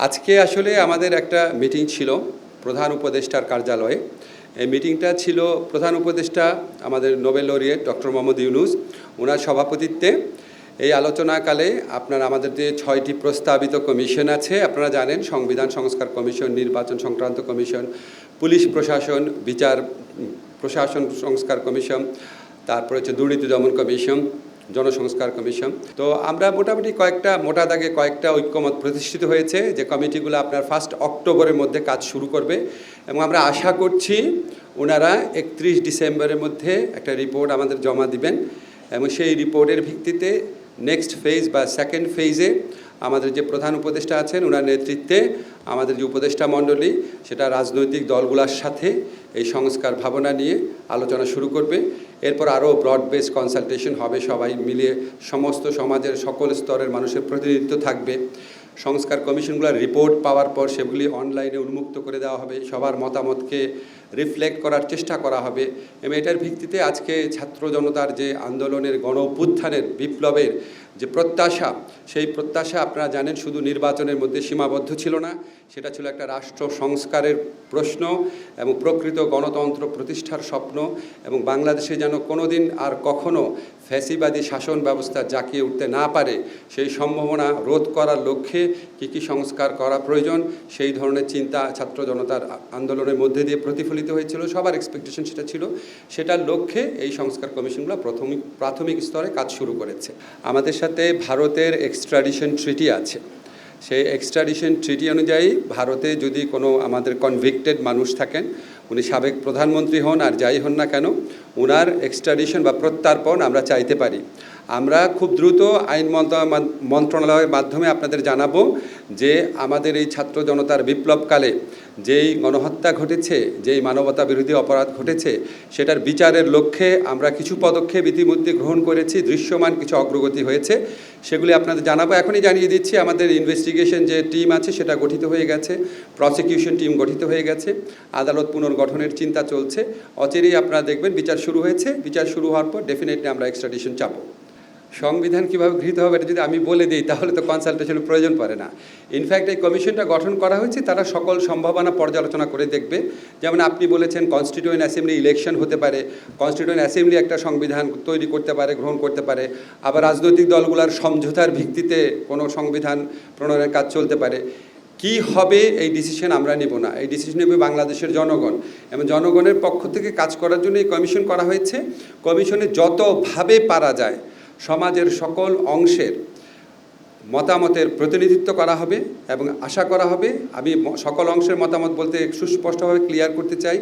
আজকে আসলে আমাদের একটা মিটিং ছিল প্রধান উপদেষ্টার কার্যালয়ে। এই মিটিংটা ছিল প্রধান উপদেষ্টা আমাদের Nobel laureate doctor Mohammad Yunus ওনার সভাপতিত্বে। এই আলোচনাকালে আমাদের যে 6টি প্রস্তাবিত কমিশন আছে আপনারা জানেন, সংবিধান সংস্কার কমিশন, নির্বাচন সংক্রান্ত কমিশন, পুলিশ প্রশাসন, বিচার প্রশাসন সংস্কার কমিশন, তারপরে হচ্ছে দুর্নীতি দমন কমিশন, জনসংস্কার কমিশন। তো আমরা মোটামুটি মোটা দাগে কয়েকটা ঐক্যমত প্রতিষ্ঠিত হয়েছে যে কমিটিগুলো আপনার 1 অক্টোবরের মধ্যে কাজ শুরু করবে এবং আমরা আশা করছি ওনারা 31 ডিসেম্বরের মধ্যে একটা রিপোর্ট আমাদের জমা দিবেন এবং সেই রিপোর্টের ভিত্তিতে নেক্সট ফেজ বা সেকেন্ড ফেজে আমাদের যে প্রধান উপদেষ্টা আছেন ওনার নেতৃত্বে আমাদের যে উপদেষ্টা মণ্ডলী সেটা রাজনৈতিক দলগুলোর সাথে এই সংস্কার ভাবনা নিয়ে আলোচনা শুরু করবে। এরপর আরও ব্রড বেস কনসালটেশন হবে, সবাই মিলিয়ে সমস্ত সমাজের সকল স্তরের মানুষের প্রতিনিধিত্ব থাকবে। সংস্কার কমিশনগুলোর রিপোর্ট পাওয়ার পর সেগুলি অনলাইনে উন্মুক্ত করে দেওয়া হবে, সবার মতামতকে রিফ্লেক্ট করার চেষ্টা করা হবে এবং এটার ভিত্তিতে আজকে ছাত্র জনতার যে আন্দোলনের গণ অভ্যুত্থানের বিপ্লবের যে প্রত্যাশা, সেই প্রত্যাশা আপনারা জানেন শুধু নির্বাচনের মধ্যে সীমাবদ্ধ ছিল না, সেটা ছিল একটা রাষ্ট্র সংস্কারের প্রশ্ন এবং প্রকৃত গণতন্ত্র প্রতিষ্ঠার স্বপ্ন এবং বাংলাদেশে যেন কোনোদিন আর কখনো ফ্যাসিবাদী শাসন ব্যবস্থা জাঁকিয়ে উঠতে না পারে সেই সম্ভাবনা রোধ করার লক্ষ্যে কী সংস্কার করা প্রয়োজন সেই ধরনের চিন্তা ছাত্র জনতার আন্দোলনের মধ্যে দিয়ে প্রতিফলিত হয়েছিল। সবার এক্সপেকটেশন সেটা ছিল, সেটার লক্ষ্যে এই সংস্কার কমিশনগুলো প্রাথমিক স্তরে কাজ শুরু করেছে। আমাদের সাথে ভারতের এক্সট্রাডিশন ট্রিটি আছে। সেই এক্সট্রাডিশন ট্রিটি অনুযায়ী ভারতে যদি কোনো আমাদের কনভিক্টেড মানুষ থাকেন, উনি সাবেক প্রধানমন্ত্রী হন আর যাই হন না কেন, ওনার এক্সট্রাডিশন বা প্রত্যার্পণ আমরা চাইতে পারি। আমরা খুব দ্রুত আইন মন্ত্রণালয়ের মাধ্যমে আপনাদের জানাবো যে আমাদের এই ছাত্র জনতার বিপ্লবকালে যেই গণহত্যা ঘটেছে, যেই মানবতা বিরোধী অপরাধ ঘটেছে, সেটার বিচারের লক্ষ্যে আমরা কিছু পদক্ষেপ ইতিমধ্যে গ্রহণ করেছি, দৃশ্যমান কিছু অগ্রগতি হয়েছে, সেগুলি আপনাদের জানাবো। এখনই জানিয়ে দিচ্ছি আমাদের ইনভেস্টিগেশন যে টিম আছে সেটা গঠিত হয়ে গেছে, প্রসিকিউশন টিম গঠিত হয়ে গেছে, আদালত পুনর্গঠনের চিন্তা চলছে। অচিরেই আপনারা দেখবেন বিচার শুরু হয়েছে, বিচার শুরু হওয়ার পর ডেফিনেটলি আমরা এক্সট্রাডিশন চাবো। সংবিধান কীভাবে গৃহীত হবে এটা যদি আমি বলে দিই তাহলে তো কনসালটেশনের প্রয়োজন পড়ে না। ইনফ্যাক্ট এই কমিশনটা গঠন করা হয়েছে, তারা সকল সম্ভাবনা পর্যালোচনা করে দেখবে। যেমন আপনি বলেছেন কনস্টিটিউয়েন্ট অ্যাসেম্বলি ইলেকশন হতে পারে, কনস্টিটিউয়েন্ট অ্যাসেম্বলি একটা সংবিধান তৈরি করতে পারে, গ্রহণ করতে পারে, আবার রাজনৈতিক দলগুলোর সমঝোতার ভিত্তিতে কোনো সংবিধান প্রণয়নের কাজ চলতে পারে। কি হবে এই ডিসিশন আমরা নেব না, এই ডিসিশন নেবে বাংলাদেশের জনগণ এবং জনগণের পক্ষ থেকে কাজ করার জন্য এই কমিশন করা হয়েছে। কমিশনে যতভাবে পারা যায় সমাজের সকল অংশের মতামতের প্রতিনিধিত্ব করা হবে এবং আশা করা হবে, আমি সকল অংশের মতামত বলতে সুস্পষ্টভাবে ক্লিয়ার করতে চাই,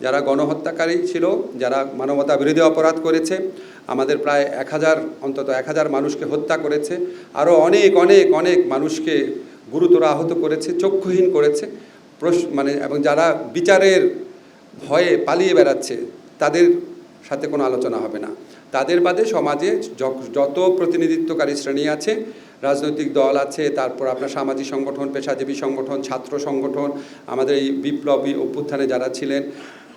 যারা গণহত্যাকারী ছিল, যারা মানবতা বিরোধী অপরাধ করেছে, আমাদের প্রায় 1000 মানুষকে হত্যা করেছে, আরও অনেক অনেক অনেক মানুষকে গুরুতর আহত করেছে, চক্ষুহীন করেছে, এবং যারা বিচারের ভয়ে পালিয়ে বেড়াচ্ছে তাদের সাথে কোনো আলোচনা হবে না। তাদের বাদে সমাজে যত প্রতিনিধিত্বকারী শ্রেণী আছে, রাজনৈতিক দল আছে, তারপর আপনার সামাজিক সংগঠন, পেশাজীবী সংগঠন, ছাত্র সংগঠন, আমাদের এই বিপ্লবী অভ্যুত্থানে যারা ছিলেন,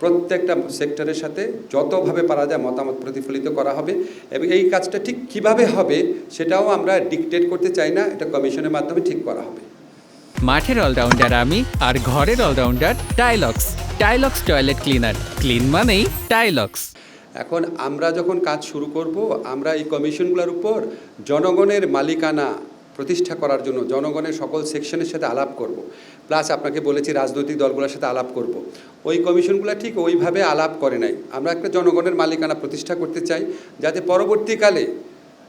প্রত্যেকটা সেক্টরের সাথে যতভাবে পারা যায় মতামত প্রতিফলিত করা হবে এবং এই কাজটা ঠিক কিভাবে হবে সেটাও আমরা ডিকটেট করতে চাই না, এটা কমিশনের মাধ্যমে ঠিক করা হবে। মাঠের অলরাউন্ডার আমি আর ঘরের allrounder Tilex. Tilex toilet cleaner, clean মানেই টাইলক্স। এখন আমরা যখন কাজ শুরু করব, আমরা এই কমিশনগুলোর উপর জনগণের মালিকানা প্রতিষ্ঠা করার জন্য জনগণের সকল সেকশনের সাথে আলাপ করব, প্লাস আপনাকে বলেছি রাজনৈতিক দলগুলোর সাথে আলাপ করব। ওই কমিশনগুলো ঠিক ওইভাবে আলাপ করে নাই। আমরা একটা জনগণের মালিকানা প্রতিষ্ঠা করতে চাই যাতে পরবর্তীকালে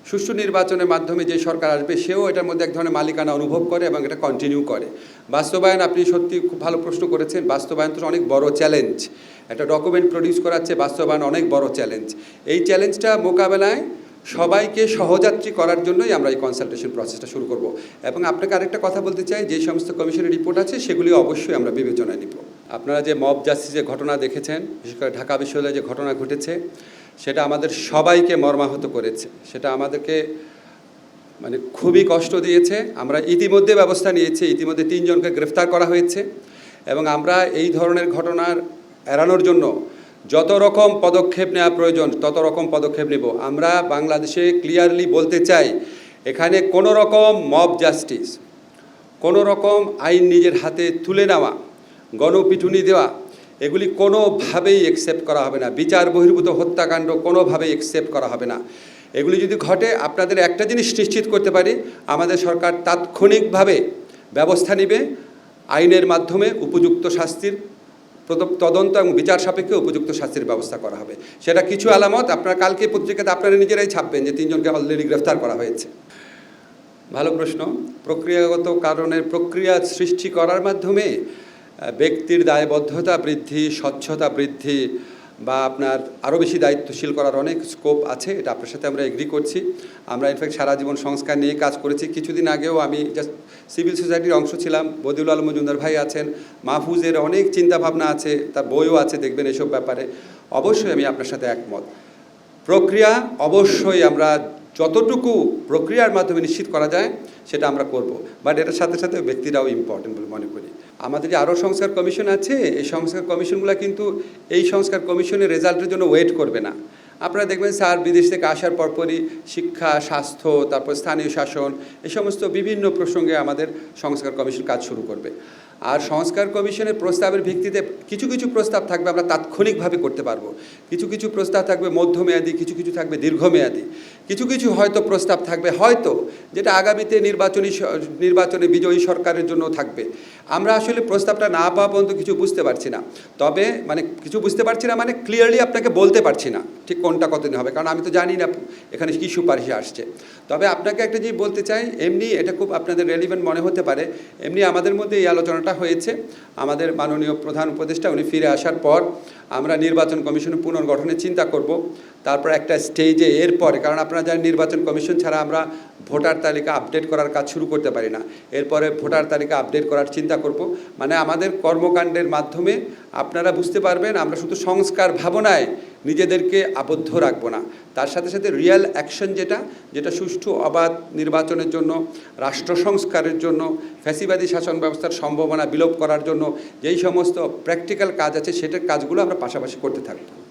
সুষ্ঠু নির্বাচনের মাধ্যমে যে সরকার আসবে সেও এটার মধ্যে এক ধরনের মালিকানা অনুভব করে এবং এটা কন্টিনিউ করে। বাস্তবায়ন, আপনি সত্যি খুব ভালো প্রশ্ন করেছেন, বাস্তবায়ন তো অনেক বড় চ্যালেঞ্জ। একটা ডকুমেন্ট প্রডিউস করাচ্ছে বাস্তবায়ন অনেক বড় চ্যালেঞ্জ। এই চ্যালেঞ্জটা মোকাবেলায় সবাইকে সহযাত্রী করার জন্যই আমরা এই কনসালটেশন প্রসেসটা শুরু করব। এবং আপনাকে আরেকটা কথা বলতে চাই, যে সমস্ত কমিশনের রিপোর্ট আছে সেগুলি অবশ্যই আমরা বিবেচনায় নিব। আপনারা যে মব জাস্টিসের ঘটনা দেখেছেন, বিশেষ করে ঢাকা বিশ্ববিদ্যালয়ে যে ঘটনা ঘটেছে, সেটা আমাদের সবাইকে মর্মাহত করেছে, সেটা আমাদেরকে খুবই কষ্ট দিয়েছে। আমরা ইতিমধ্যে ব্যবস্থা নিয়েছি, ইতিমধ্যে 3 জনকে গ্রেফতার করা হয়েছে এবং আমরা এই ধরনের ঘটনার এড়ানোর জন্য যত রকম পদক্ষেপ নেওয়া প্রয়োজন তত রকম পদক্ষেপ নেব। আমরা বাংলাদেশে ক্লিয়ারলি বলতে চাই, এখানে কোনো রকম মব জাস্টিস, কোনো রকম আইন নিজের হাতে তুলে নেওয়া, গণপিটুনি দেওয়া, এগুলি কোনোভাবেই অ্যাকসেপ্ট করা হবে না। বিচার বহির্ভূত হত্যাকাণ্ড কোনোভাবেই অ্যাকসেপ্ট করা হবে না। এগুলি যদি ঘটে, আপনাদের একটা জিনিস নিশ্চিত করতে পারি, আমাদের সরকার তাৎক্ষণিকভাবে ব্যবস্থা নেবে, আইনের মাধ্যমে উপযুক্ত শাস্তির তদন্ত এবং বিচার সাপেক্ষে উপযুক্ত শাস্তির ব্যবস্থা করা হবে। সেটা কিছু আলামত আপনারা কালকে পত্রিকাতে আপনারা নিজেরাই ছাপবেন যে 3 জনকে অলরেডি গ্রেফতার করা হয়েছে। ভালো প্রশ্ন। প্রক্রিয়াগত কারণের প্রক্রিয়া সৃষ্টি করার মাধ্যমে ব্যক্তির দায়বদ্ধতা বৃদ্ধি, স্বচ্ছতা বৃদ্ধি বা আপনার আরও বেশি দায়িত্বশীল করার অনেক স্কোপ আছে। এটা আপনার সাথে আমরা এগ্রি করছি। আমরা ইনফ্যাক্ট সারা জীবন সংস্কার নিয়ে কাজ করেছি। কিছুদিন আগেও আমি জাস্ট সিভিল সোসাইটির অংশ ছিলাম। বদিউল আলম মজুমদার ভাই আছেন, মাহফুজের অনেক চিন্তাভাবনা আছে, তার বইও আছে, দেখবেন এসব ব্যাপারে। অবশ্যই আমি আপনার সাথে একমত। প্রক্রিয়া অবশ্যই আমরা যতটুকু প্রক্রিয়ার মাধ্যমে নিশ্চিত করা যায় সেটা আমরা করব, বাট এটার সাথে সাথে ব্যক্তিরাও ইম্পর্টেন্ট বলে মনে করি। আমাদের যে আরও সংস্কার কমিশন আছে, এই সংস্কার কমিশনগুলো কিন্তু এই সংস্কার কমিশনের রেজাল্টের জন্য ওয়েট করবে না। আপনারা দেখবেন স্যার বিদেশ থেকে আসার পরপরই শিক্ষা, স্বাস্থ্য, তারপর স্থানীয় শাসন, এই সমস্ত বিভিন্ন প্রসঙ্গে আমাদের সংস্কার কমিশন কাজ শুরু করবে। আর সংস্কার কমিশনের প্রস্তাবের ভিত্তিতে কিছু কিছু প্রস্তাব থাকবে আমরা তাৎক্ষণিকভাবে করতে পারবো, কিছু কিছু প্রস্তাব থাকবে মধ্যমেয়াদী, কিছু কিছু থাকবে দীর্ঘমেয়াদী, কিছু কিছু হয়তো প্রস্তাব থাকবে হয়তো যেটা আগামীতে নির্বাচনে বিজয়ী সরকারের জন্য থাকবে। আমরা আসলে প্রস্তাবটা না পাওয়া পর্যন্ত কিছু বুঝতে পারছি না। তবে কিছু বুঝতে পারছি না মানে ক্লিয়ারলি আপনাকে বলতে পারছি না ঠিক কোনটা কতদিন হবে, কারণ আমি তো জানি না এখানে কী সুপারিশে আসছে। তবে আপনাকে একটা জিনিস বলতে চাই, এমনি এটা খুব আপনাদের রেলিভেন্ট মনে হতে পারে, এমনি আমাদের মধ্যে এই আলোচনাটা হয়েছে। আমাদের মাননীয় প্রধান উপদেষ্টা উনি ফিরে আসার পর আমরা নির্বাচন কমিশনের পুনর্গঠনের চিন্তা করব। তারপর একটা স্টেজে এরপরে, কারণ আপনারা জানেন নির্বাচন কমিশন ছাড়া আমরা ভোটার তালিকা আপডেট করার কাজ শুরু করতে পারি না। এরপরে ভোটার তালিকা আপডেট করার চিন্তা করব। মানে আমাদের কর্মকাণ্ডের মাধ্যমে আপনারা বুঝতে পারবেন আমরা শুধু সংস্কার ভাবনায় নিজেদেরকে আবদ্ধ রাখবো না, তার সাথে সাথে রিয়েল অ্যাকশন যেটা সুষ্ঠু অবাধ নির্বাচনের জন্য, রাষ্ট্র সংস্কারের জন্য, ফ্যাসিবাদী শাসন ব্যবস্থার সম্ভাবনা বিলোপ করার জন্য যেই সমস্ত প্র্যাকটিক্যাল কাজ আছে সেটার কাজগুলো আমরা পাশাপাশি করতে থাকবো।